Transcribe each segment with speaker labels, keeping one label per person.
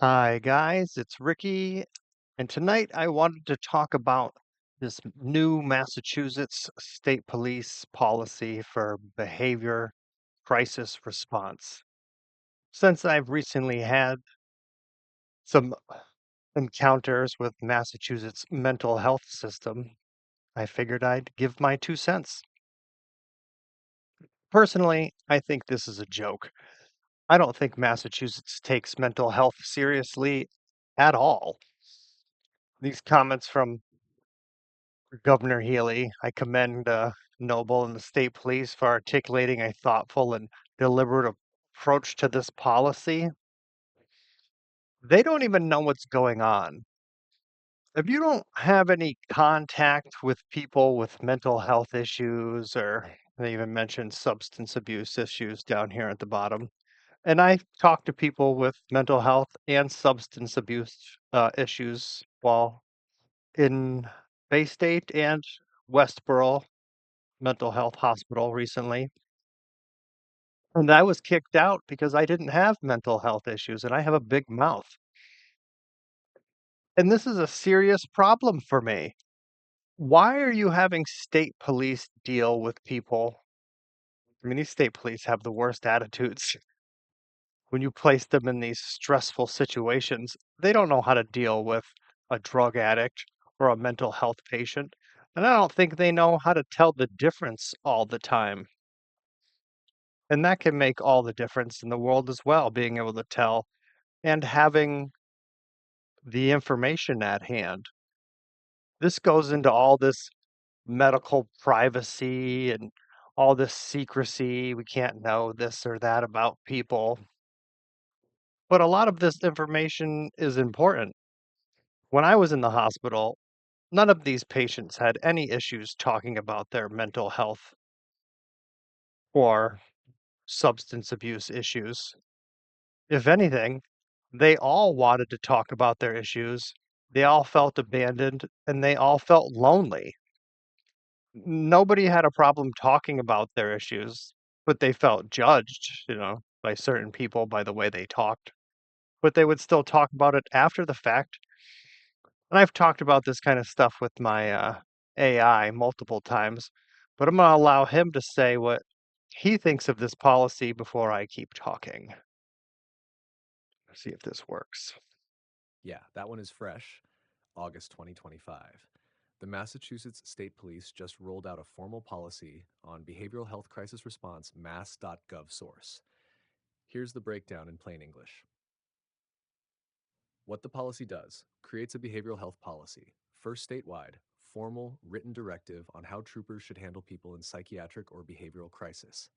Speaker 1: Hi, guys, it's Ricky, and tonight I wanted to talk about this new Massachusetts State Police policy for behavior crisis response. Since I've recently had some encounters with Massachusetts mental health system, I figured I'd give my 2 cents. Personally, I think this is a joke. I don't think Massachusetts takes mental health seriously at all. These comments from Governor Healy. I commend Noble and the state police for articulating a thoughtful and deliberate approach to this policy. They don't even know what's going on. If you don't have any contact with people with mental health issues, or they even mentioned substance abuse issues down here at the bottom, and I talk to people with mental health and substance abuse issues while in Bay State and Westboro mental health hospital recently, and I was kicked out because I didn't have mental health issues, and I have a big mouth. And this is a serious problem for me. Why are you having state police deal with people? I mean, these state police have the worst attitudes. When you place them in these stressful situations, they don't know how to deal with a drug addict or a mental health patient. And I don't think they know how to tell the difference all the time. And that can make all the difference in the world as well, being able to tell and having the information at hand. This goes into all this medical privacy and all this secrecy. We can't know this or that about people. But a lot of this information is important. When I was in the hospital, none of these patients had any issues talking about their mental health or substance abuse issues. If anything, they all wanted to talk about their issues. They all felt abandoned and they all felt lonely. Nobody had a problem talking about their issues, but they felt judged, by certain people by the way they talked. But they would still talk about it after the fact. And I've talked about this kind of stuff with my AI multiple times, but I'm going to allow him to say what he thinks of this policy before I keep talking. See if this works.
Speaker 2: Yeah, that one is fresh, August 2025. The Massachusetts State Police just rolled out a formal policy on behavioral health crisis response mass.gov source. Here's the breakdown in plain English. What the policy does creates a behavioral health policy, first statewide, formal written directive on how troopers should handle people in psychiatric or behavioral crisis.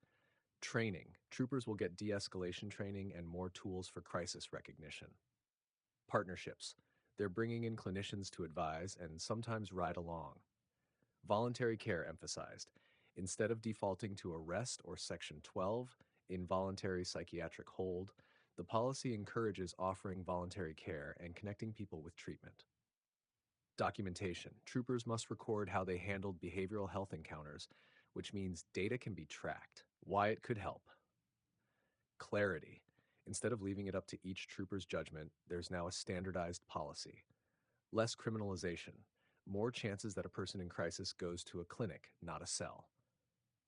Speaker 2: Training troopers will get de escalation training and more tools for crisis recognition. Partnerships they're bringing in clinicians to advise and sometimes ride along. Voluntary care emphasized. Instead of defaulting to arrest or Section 12, involuntary psychiatric hold, the policy encourages offering voluntary care and connecting people with treatment. Documentation. Troopers must record how they handled behavioral health encounters, which means data can be tracked, why it could help. Clarity. Instead of leaving it up to each trooper's judgment, there's now a standardized policy. Less criminalization. More chances that a person in crisis goes to a clinic, not a cell.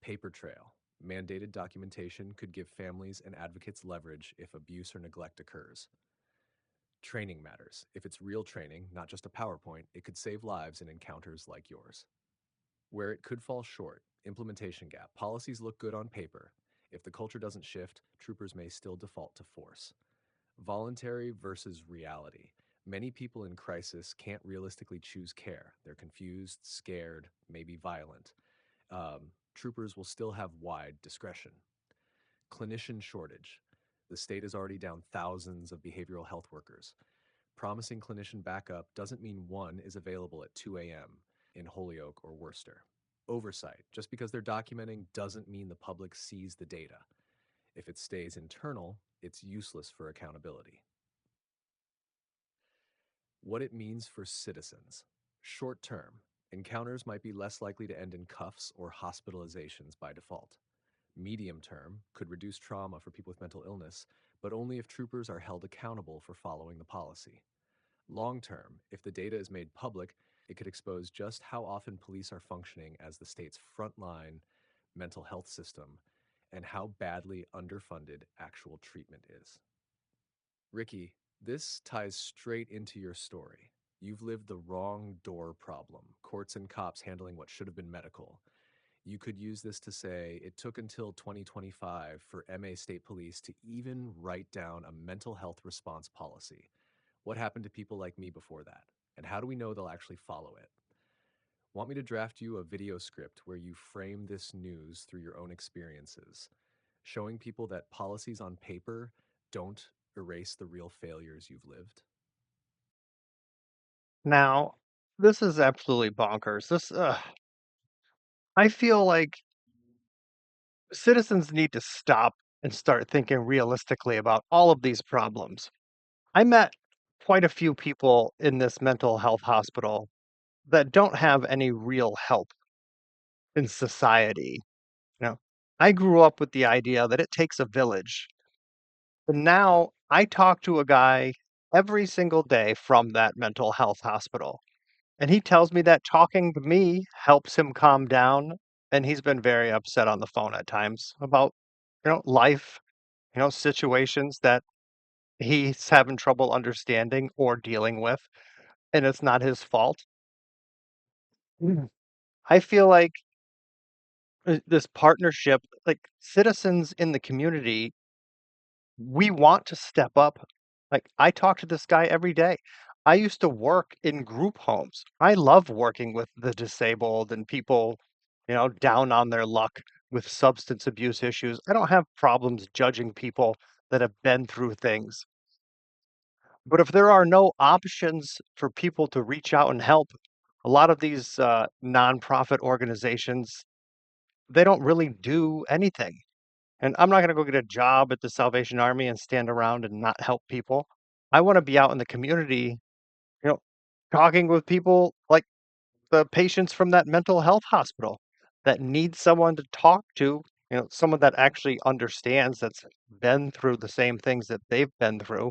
Speaker 2: Paper trail. Mandated documentation could give families and advocates leverage if abuse or neglect occurs. Training matters. If it's real training, not just a PowerPoint, it could save lives in encounters like yours. Where it could fall short, implementation gap. Policies look good on paper. If the culture doesn't shift, troopers may still default to force. Voluntary versus reality. Many people in crisis can't realistically choose care. They're confused, scared, maybe violent. Troopers will still have wide discretion. Clinician shortage. The state is already down thousands of behavioral health workers. Promising clinician backup doesn't mean one is available at 2 a.m. in Holyoke or Worcester. Oversight. Just because they're documenting doesn't mean the public sees the data. If it stays internal, it's useless for accountability. What it means for citizens. Short term, encounters might be less likely to end in cuffs or hospitalizations by default. Medium term could reduce trauma for people with mental illness, but only if troopers are held accountable for following the policy. Long term, if the data is made public, it could expose just how often police are functioning as the state's frontline mental health system and how badly underfunded actual treatment is. Ricky, this ties straight into your story. You've lived the wrong door problem, courts and cops handling what should have been medical. You could use this to say it took until 2025 for MA State Police to even write down a mental health response policy. What happened to people like me before that? And how do we know they'll actually follow it? Want me to draft you a video script where you frame this news through your own experiences, showing people that policies on paper don't erase the real failures you've lived?
Speaker 1: Now, this is absolutely bonkers. I feel like citizens need to stop and start thinking realistically about all of these problems. I met quite a few people in this mental health hospital that don't have any real help in society. You know, I grew up with the idea that it takes a village. And now I talk to a guy every single day from that mental health hospital. And he tells me that talking to me helps him calm down. And he's been very upset on the phone at times about, life, situations that he's having trouble understanding or dealing with. And it's not his fault. Mhm. I feel like this partnership, like citizens in the community, we want to step up. Like, I talk to this guy every day. I used to work in group homes. I love working with the disabled and people, down on their luck with substance abuse issues. I don't have problems judging people that have been through things. But if there are no options for people to reach out and help, a lot of these nonprofit organizations, they don't really do anything. And I'm not going to go get a job at the Salvation Army and stand around and not help people. I want to be out in the community, you know, talking with people like the patients from that mental health hospital that need someone to talk to, someone that actually understands, that's been through the same things that they've been through.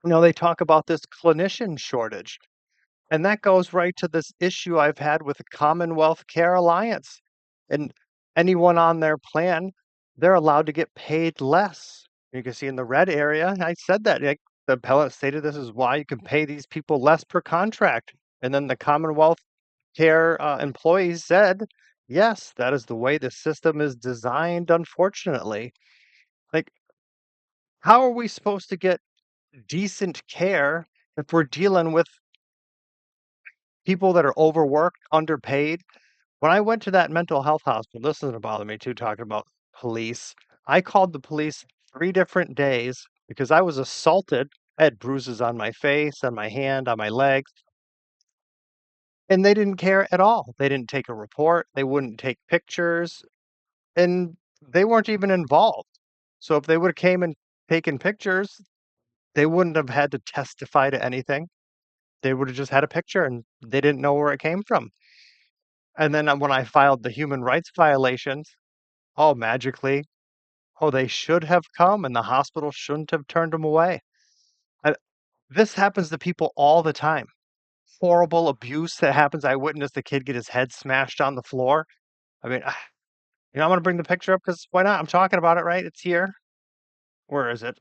Speaker 1: They talk about this clinician shortage. And that goes right to this issue I've had with the Commonwealth Care Alliance. And anyone on their plan, they're allowed to get paid less. You can see in the red area, I said that. Like, the appellant stated this is why you can pay these people less per contract. And then the Commonwealth Care employees said, yes, that is the way the system is designed, unfortunately. Like, how are we supposed to get decent care if we're dealing with people that are overworked, underpaid? When I went to that mental health hospital, this doesn't bother me too, talking about police. I called the police 3 different days because I was assaulted. I had bruises on my face, on my hand, on my legs, and they didn't care at all. They didn't take a report, they wouldn't take pictures, and they weren't even involved. So if they would've came and taken pictures, they wouldn't have had to testify to anything. They would've just had a picture, and they didn't know where it came from. And then, when I filed the human rights violations, oh, magically, oh, they should have come and the hospital shouldn't have turned them away. Uh, this happens to people all the time. Horrible abuse that happens. I witnessed a kid get his head smashed on the floor. I mean, I'm gonna bring the picture up because why not? I'm talking about it, right? It's here. Where is it?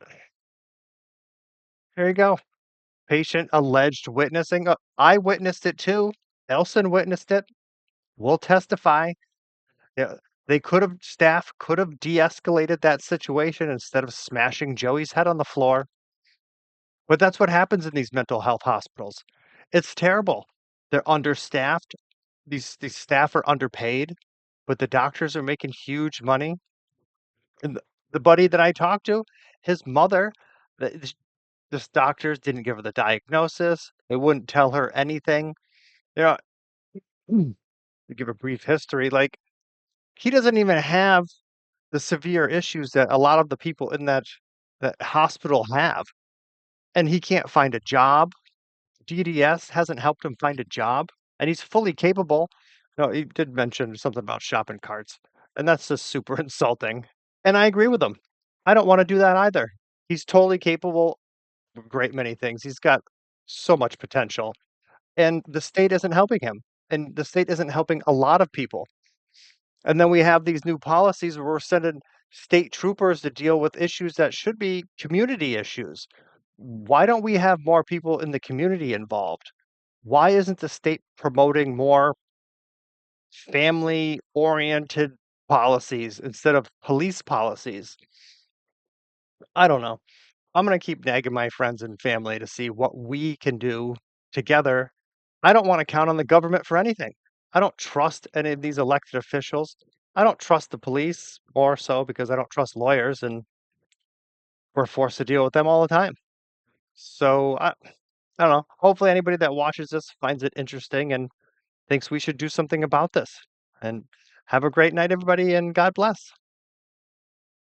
Speaker 1: There you go. Patient alleged witnessing. I witnessed it too. Elson witnessed it. We'll testify. Yeah, staff could have de-escalated that situation instead of smashing Joey's head on the floor. But that's what happens in these mental health hospitals. It's terrible. They're understaffed. These staff are underpaid, but the doctors are making huge money. And the buddy that I talked to, his mother, this doctors didn't give her the diagnosis. They wouldn't tell her anything. You know, to give a brief history, like, he doesn't even have the severe issues that a lot of the people in that hospital have, and he can't find a job. DDS hasn't helped him find a job, and he's fully capable. No, he did mention something about shopping carts, and that's just super insulting, and I agree with him. I don't wanna do that either. He's totally capable of a great many things. He's got so much potential, and the state isn't helping him, and the state isn't helping a lot of people. And then we have these new policies where we're sending state troopers to deal with issues that should be community issues. Why don't we have more people in the community involved? Why isn't the state promoting more family-oriented policies instead of police policies? I don't know. I'm gonna keep nagging my friends and family to see what we can do together. I don't wanna count on the government for anything. I don't trust any of these elected officials. I don't trust the police more so because I don't trust lawyers, and we're forced to deal with them all the time. So, I don't know. Hopefully anybody that watches this finds it interesting and thinks we should do something about this. And have a great night, everybody, and God bless.